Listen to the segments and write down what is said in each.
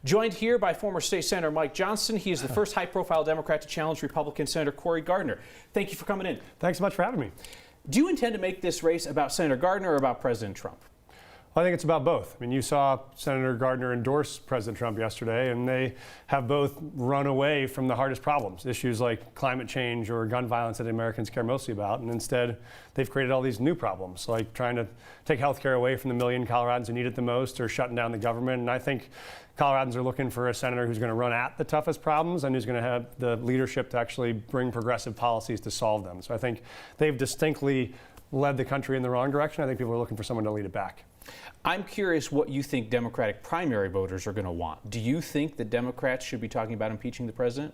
Joined here by former State Senator Mike Johnston. He is the first high-profile Democrat to challenge Republican Senator Cory Gardner. Thank you for coming in. Thanks so much for having me. Do you intend to make this race about Senator Gardner or about President Trump? Well, I think it's about both. I mean, you saw Senator Gardner endorse President Trump yesterday, and they have both run away from the hardest problems, issues like climate change or gun violence that Americans care mostly about, and instead they've created all these new problems, like trying to take health care away from the million Coloradans who need it the most or shutting down the government. And I think Coloradans are looking for a senator who's going to run at the toughest problems and who's going to have the leadership to actually bring progressive policies to solve them. So I think they've distinctly led the country in the wrong direction. I think people are looking for someone to lead it back. I'm curious what you think Democratic primary voters are going to want. Do you think that Democrats should be talking about impeaching the president?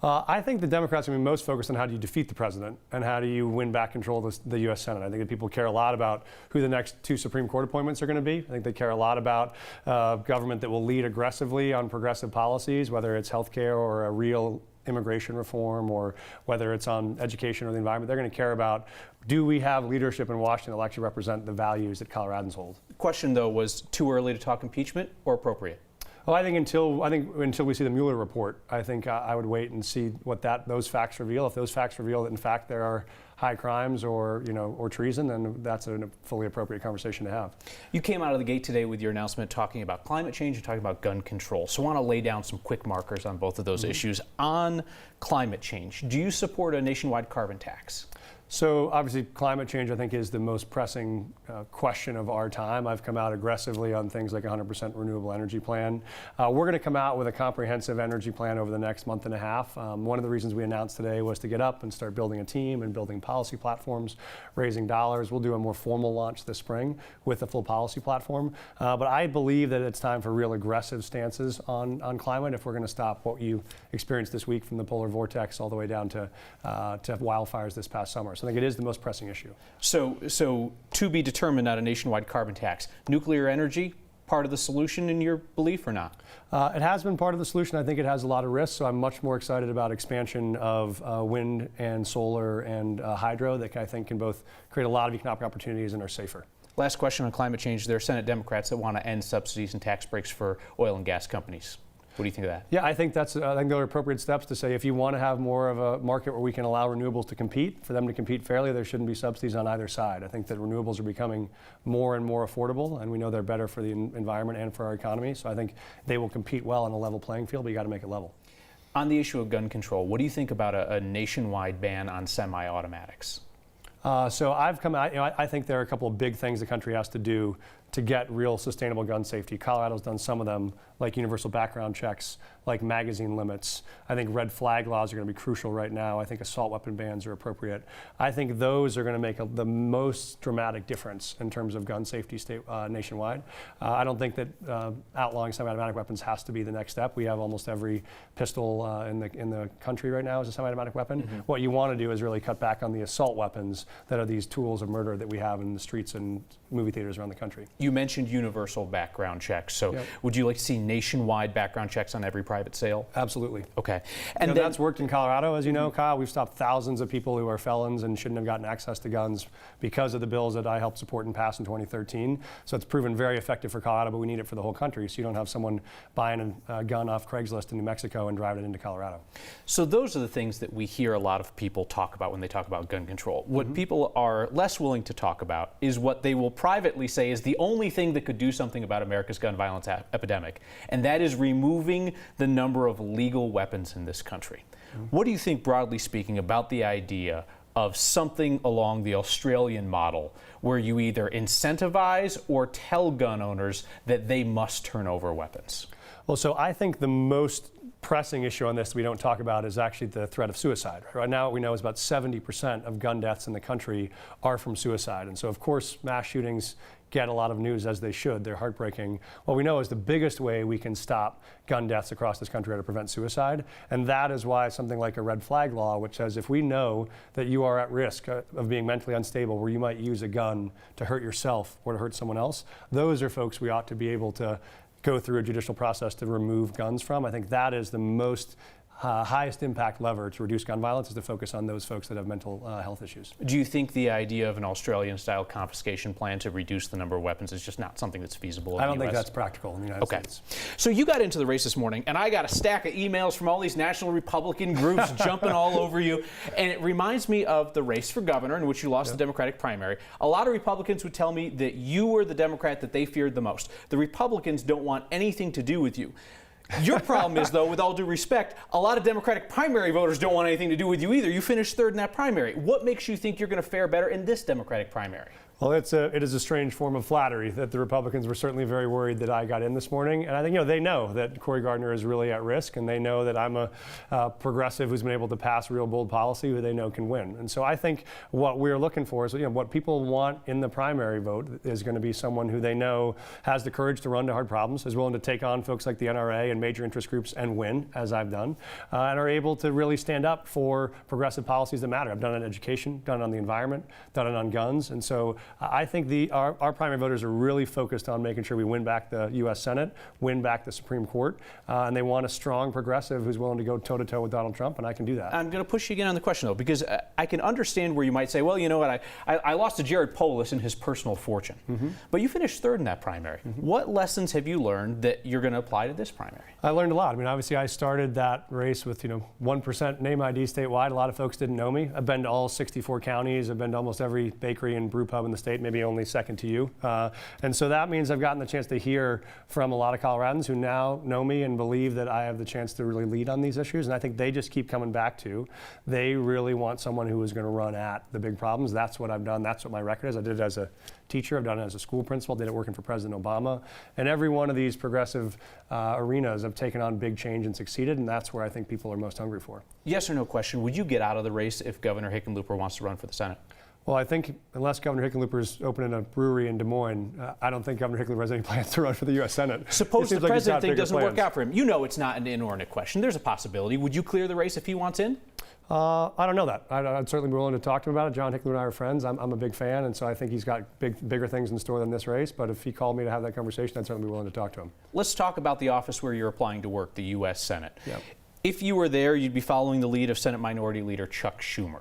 I think the Democrats are going to be most focused on how do you defeat the president and how do you win back control of the U.S. Senate. I think that people care a lot about who the next two Supreme Court appointments are going to be. I think they care a lot about government that will lead aggressively on progressive policies, whether it's health care or a real immigration reform or whether it's on education or the environment. They're going to care about, do we have leadership in Washington that will actually represent the values that Coloradans hold? The question, though, was too early to talk impeachment or appropriate? Well, I think until we see the Mueller report, I think I would wait and see what those facts reveal. If those facts reveal that in fact there are high crimes or treason, then that's a fully appropriate conversation to have. You came out of the gate today with your announcement talking about climate change and talking about gun control. So I want to lay down some quick markers on both of those issues. On climate change, do you support a nationwide carbon tax? So obviously climate change, I think, is the most pressing question of our time. I've come out aggressively on things like 100% renewable energy plan. We're going to come out with a comprehensive energy plan over the next month and a half. One of the reasons we announced today was to get up and start building a team and building policy platforms, raising dollars. We'll do a more formal launch this spring with a full policy platform. But I believe that it's time for real aggressive stances on climate if we're going to stop what you experienced this week from the polar vortex all the way down to wildfires this past summer. So I think it is the most pressing issue. So to be determined on a nationwide carbon tax, nuclear energy, part of the solution in your belief or not? It has been part of the solution. I think it has a lot of risks, so I'm much more excited about expansion of wind and solar and hydro that I think can both create a lot of economic opportunities and are safer. Last question on climate change. There are Senate Democrats that want to end subsidies and tax breaks for oil and gas companies. What do you think of that? Yeah, I think those are appropriate steps to say if you want to have more of a market where we can allow renewables to compete, for them to compete fairly, there shouldn't be subsidies on either side. I think that renewables are becoming more and more affordable, and we know they're better for the environment and for our economy. So I think they will compete well on a level playing field, but you got to make it level. On the issue of gun control, what do you think about a nationwide ban on semi-automatics? So I think there are a couple of big things the country has to do to get real sustainable gun safety. Colorado's done some of them, like universal background checks, like magazine limits. I think red flag laws are going to be crucial right now. I think assault weapon bans are appropriate. I think those are going to make the most dramatic difference in terms of gun safety nationwide. I don't think that outlawing semi-automatic weapons has to be the next step. We have almost every pistol in the country right now as a semi-automatic weapon. Mm-hmm. What you want to do is really cut back on the assault weapons that are these tools of murder that we have in the streets and movie theaters around the country. You mentioned universal background checks. So yep. Would you like to see nationwide background checks on every private sale? Absolutely. Okay. And that's worked in Colorado, as you know, Kyle. We've stopped thousands of people who are felons and shouldn't have gotten access to guns because of the bills that I helped support and pass in 2013. So it's proven very effective for Colorado, but we need it for the whole country so you don't have someone buying a gun off Craigslist in New Mexico and driving it into Colorado. So those are the things that we hear a lot of people talk about when they talk about gun control. What people are less willing to talk about is what they will privately say is the only thing that could do something about America's gun violence epidemic, and that is removing the number of legal weapons in this country. What do you think, broadly speaking, about the idea of something along the Australian model where you either incentivize or tell gun owners that they must turn over weapons? Well, so I think the most pressing issue on this we don't talk about is actually the threat of suicide. Right now what we know is about 70% of gun deaths in the country are from suicide. And so of course mass shootings get a lot of news, as they should. They're heartbreaking. What we know is the biggest way we can stop gun deaths across this country are to prevent suicide. And that is why something like a red flag law, which says if we know that you are at risk of being mentally unstable, where you might use a gun to hurt yourself or to hurt someone else, those are folks we ought to be able to go through a judicial process to remove guns from. I think that is the most highest impact lever to reduce gun violence is to focus on those folks that have mental health issues. Do you think the idea of an Australian-style confiscation plan to reduce the number of weapons is just not something that's feasible in the I don't think US? that's practical in the United States. So you got into the race this morning, and I got a stack of emails from all these national Republican groups jumping all over you, and it reminds me of the race for governor in which you lost the Democratic primary. A lot of Republicans would tell me that you were the Democrat that they feared the most. The Republicans don't want anything to do with you. Your problem is, though, with all due respect, a lot of Democratic primary voters don't want anything to do with you either. You finished third in that primary. What makes you think you're going to fare better in this Democratic primary? Well, it is a strange form of flattery that the Republicans were certainly very worried that I got in this morning. And I think, they know that Cory Gardner is really at risk, and they know that I'm a progressive who's been able to pass real bold policy who they know can win. And so I think what we're looking for is, what people want in the primary vote is going to be someone who they know has the courage to run to hard problems, is willing to take on folks like the NRA and major interest groups and win, as I've done, and are able to really stand up for progressive policies that matter. I've done it on education, done it on the environment, done it on guns. And so I think our primary voters are really focused on making sure we win back the U.S. Senate, win back the Supreme Court, and they want a strong progressive who's willing to go toe-to-toe with Donald Trump, and I can do that. I'm going to push you again on the question, though, because I can understand where you might say, well, you know what, I lost to Jared Polis in his personal fortune. But you finished third in that primary. What lessons have you learned that you're going to apply to this primary? I learned a lot. I mean, obviously, I started that race with, 1% name ID statewide. A lot of folks didn't know me. I've been to all 64 counties. I've been to almost every bakery and brew pub in the state, maybe only second to you. And so that means I've gotten the chance to hear from a lot of Coloradans who now know me and believe that I have the chance to really lead on these issues. And I think they just keep coming back to, they really want someone who is going to run at the big problems. That's what I've done. That's what my record is. I did it as a teacher. I've done it as a school principal. Did it working for President Obama. And every one of these progressive arenas have taken on big change and succeeded. And that's where I think people are most hungry for. Yes or no question, would you get out of the race if Governor Hickenlooper wants to run for the Senate? Well, I think unless Governor Hickenlooper is opening a brewery in Des Moines, I don't think Governor Hickenlooper has any plans to run for the U.S. Senate. Suppose the president thing doesn't work out for him. You know it's not an inordinate question. There's a possibility. Would you clear the race if he wants in? I don't know that. I'd certainly be willing to talk to him about it. John Hickenlooper and I are friends. I'm a big fan, and so I think he's got bigger things in store than this race. But if he called me to have that conversation, I'd certainly be willing to talk to him. Let's talk about the office where you're applying to work, the U.S. Senate. Yep. If you were there, you'd be following the lead of Senate Minority Leader Chuck Schumer.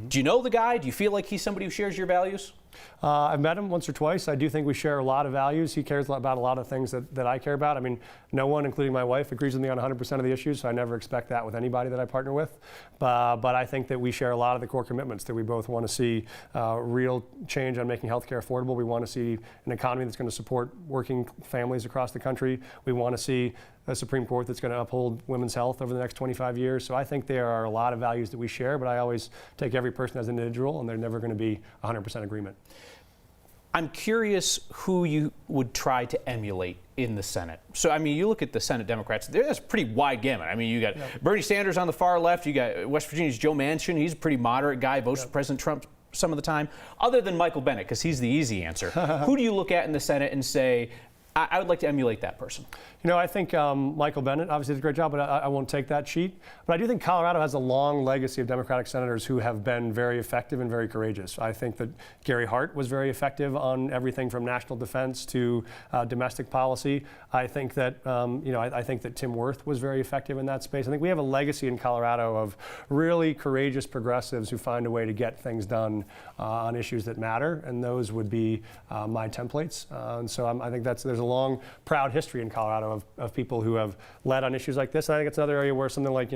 Do you know the guy? Do you feel like he's somebody who shares your values? I've met him once or twice. I do think we share a lot of values. He cares about a lot of things that I care about. I mean, no one, including my wife, agrees with me on 100% of the issues, so I never expect that with anybody that I partner with. But I think that we share a lot of the core commitments, that we both want to see real change on making health care affordable. We want to see an economy that's going to support working families across the country. We want to see a Supreme Court that's going to uphold women's health over the next 25 years. So I think there are a lot of values that we share, but I always take every person as an individual, and they're never going to be 100% agreement. I'm curious who you would try to emulate in the Senate. So, I mean, you look at the Senate Democrats, there's a pretty wide gamut. I mean, you got Bernie Sanders on the far left, you got West Virginia's Joe Manchin, he's a pretty moderate guy, votes for President Trump some of the time, other than Michael Bennet, because he's the easy answer. Who do you look at in the Senate and say, I would like to emulate that person? I think Michael Bennet obviously did a great job, but I won't take that sheet. But I do think Colorado has a long legacy of Democratic senators who have been very effective and very courageous. I think that Gary Hart was very effective on everything from national defense to domestic policy. I think that I think that Tim Wirth was very effective in that space. I think we have a legacy in Colorado of really courageous progressives who find a way to get things done on issues that matter, and those would be my templates. And so I think there's a long, proud history in Colorado of people who have led on issues like this. And I think it's another area where something like,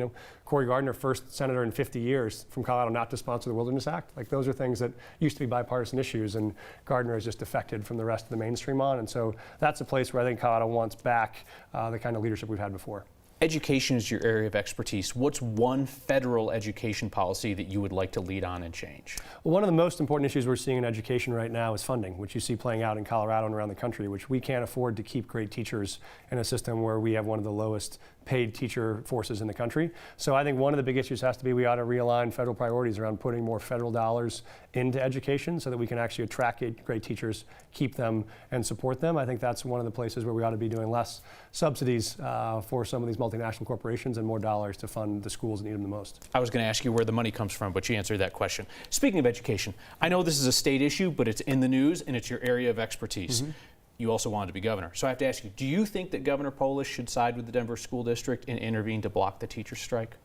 Cory Gardner, first senator in 50 years from Colorado not to sponsor the Wilderness Act. Like, those are things that used to be bipartisan issues, and Gardner has just defected from the rest of the mainstream on. And so that's a place where I think Colorado wants back the kind of leadership we've had before. Education is your area of expertise. What's one federal education policy that you would like to lead on and change? Well, one of the most important issues we're seeing in education right now is funding, which you see playing out in Colorado and around the country, which we can't afford to keep great teachers in a system where we have one of the lowest paid teacher forces in the country. So I think one of the big issues has to be we ought to realign federal priorities around putting more federal dollars into education so that we can actually attract great teachers, keep them, and support them. I think that's one of the places where we ought to be doing less subsidies for some of these multinational corporations and more dollars to fund the schools that need them the most. I was going to ask you where the money comes from, but you answered that question. Speaking of education, I know this is a state issue, but it's in the news and it's your area of expertise. Mm-hmm. You also wanted to be governor. So I have to ask you, do you think that Governor Polis should side with the Denver School District and intervene to block the teacher strike?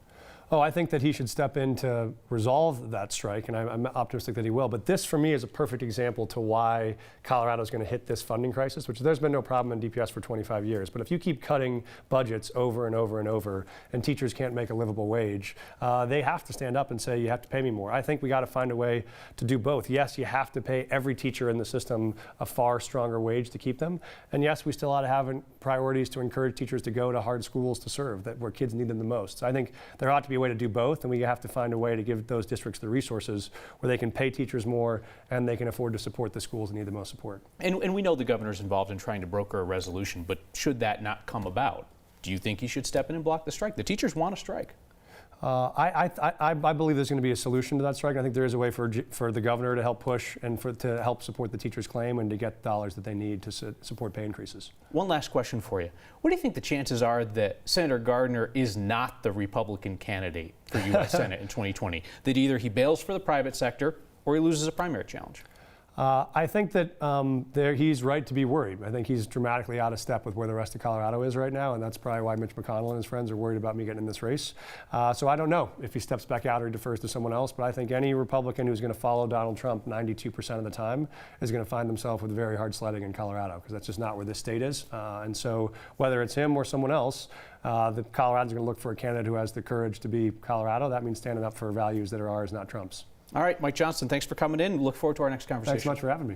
Oh, I think that he should step in to resolve that strike, and I'm optimistic that he will. But this, for me, is a perfect example to why Colorado is going to hit this funding crisis, which there's been no problem in DPS for 25 years. But if you keep cutting budgets over and over and over, and teachers can't make a livable wage, they have to stand up and say, you have to pay me more. I think we got to find a way to do both. Yes, you have to pay every teacher in the system a far stronger wage to keep them. And yes, we still ought to have priorities to encourage teachers to go to hard schools to serve, where kids need them the most. So I think there ought to be a way to do both, and we have to find a way to give those districts the resources where they can pay teachers more and they can afford to support the schools that need the most support. And we know the governor's involved in trying to broker a resolution, but should that not come about, do you think he should step in and block the strike? The teachers want to strike. I believe there's going to be a solution to that strike. I think there is a way for the governor to help push and to help support the teachers' claim and to get dollars that they need to support pay increases. One last question for you. What do you think the chances are that Senator Gardner is not the Republican candidate for U.S. Senate in 2020? That either he bails for the private sector or he loses a primary challenge? I think that he's right to be worried. I think he's dramatically out of step with where the rest of Colorado is right now, and that's probably why Mitch McConnell and his friends are worried about me getting in this race. So I don't know if he steps back out or defers to someone else, but I think any Republican who's going to follow Donald Trump 92% of the time is going to find himself with very hard sledding in Colorado, because that's just not where this state is. And so whether it's him or someone else, the Coloradans are going to look for a candidate who has the courage to be Colorado. That means standing up for values that are ours, not Trump's. All right, Mike Johnston, thanks for coming in. Look forward to our next conversation. Thanks so much for having me.